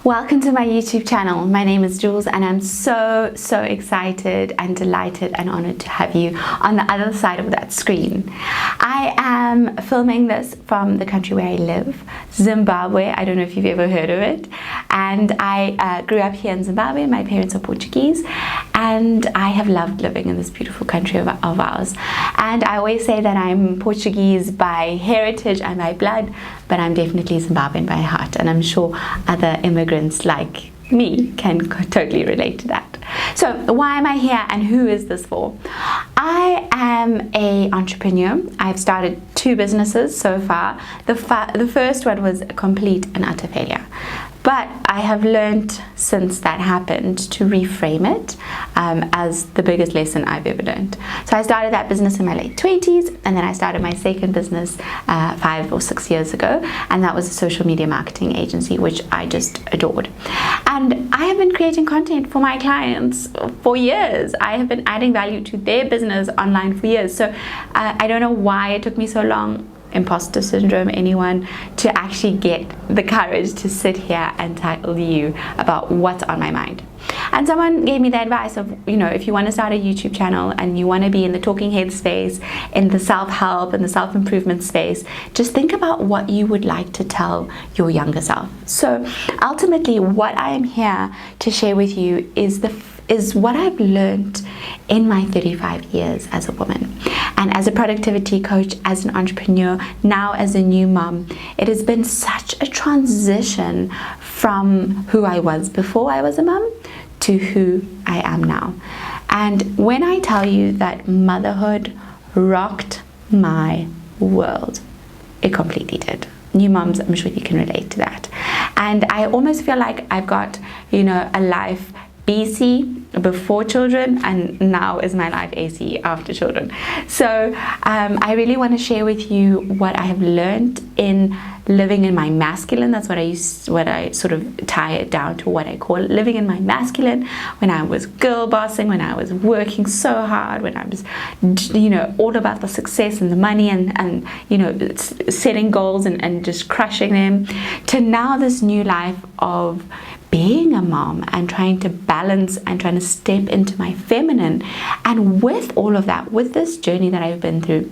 Welcome to my YouTube channel. My name is Jules and I'm so excited and delighted and honored to have you on the other side of that screen. I am filming this from the country where I live, Zimbabwe. I don't know if you've ever heard of it. And I grew up here in Zimbabwe. My parents are Portuguese and I have loved living in this beautiful country of ours. And I always say that I'm Portuguese by heritage and by blood, but I'm definitely Zimbabwean by heart, and I'm sure other immigrants like me can totally relate to that. So why am I here and who is this for? I am an entrepreneur. I've started 2 businesses so far. The first one was a complete and utter failure. But I have learned since that happened to reframe it as the biggest lesson I've ever learned. So I started that business in my late 20s, and then I started my second business 5 or 6 years ago, and that was a social media marketing agency, which I just adored. And I have been creating content for my clients for years. I have been adding value to their business online for years. So I don't know why it took me so long, imposter syndrome, anyone, to actually get the courage to sit here and tell you about what's on my mind. And someone gave me the advice of, if you want to start a YouTube channel and you want to be in the talking head space, in the self-help and the self-improvement space, just think about what you would like to tell your younger self. So ultimately what I am here to share with you is what I've learned in my 35 years as a woman. And as a productivity coach, as an entrepreneur, now as a new mom, it has been such a transition from who I was before I was a mom to who I am now. And when I tell you that motherhood rocked my world, it completely did. New moms, I'm sure you can relate to that. And I almost feel like I've got, a life BC before children, and now is my life AC after children. So I really want to share with you what I have learned in living in my masculine. That's what I sort of tie it down to what I call living in my masculine, when I was girl bossing, when I was working so hard, when I was all about the success and the money and setting goals and just crushing them, to now this new life of being a mom and trying to balance and trying to step into my feminine. And with all of that, with this journey that I've been through,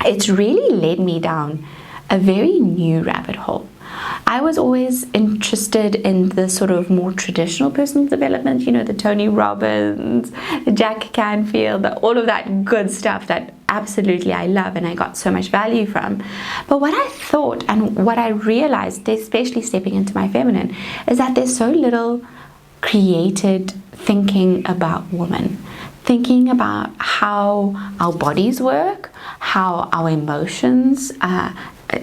it's really led me down a very new rabbit hole. I was always interested in the sort of more traditional personal development, the Tony Robbins, the Jack Canfield, all of that good stuff that absolutely I love and I got so much value from. But what I thought and what I realized, especially stepping into my feminine, is that there's so little created thinking about women. Thinking about how our bodies work, how our emotions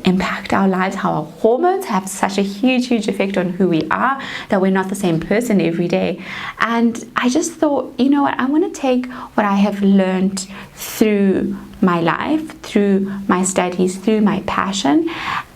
impact our lives, how our hormones have such a huge effect on who we are, that we're not the same person every day. And I just thought, I want to take what I have learned through my life, through my studies, through my passion,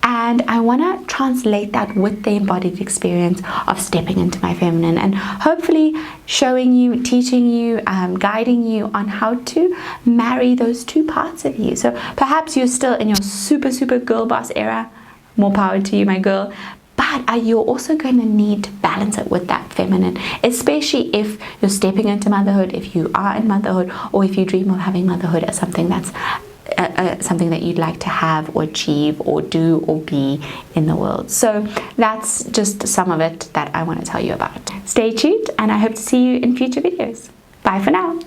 and I want to translate that with the embodied experience of stepping into my feminine, and hopefully showing you, teaching you, guiding you on how to marry those 2 parts of you. So perhaps you're still in your super girl boss era. More power to you, my girl. But you're also going to need to balance it with that feminine, especially if you're stepping into motherhood, if you are in motherhood, or if you dream of having motherhood as something that's something that you'd like to have or achieve or do or be in the world. So that's just some of it that I want to tell you about. Stay tuned, and I hope to see you in future videos. Bye for now.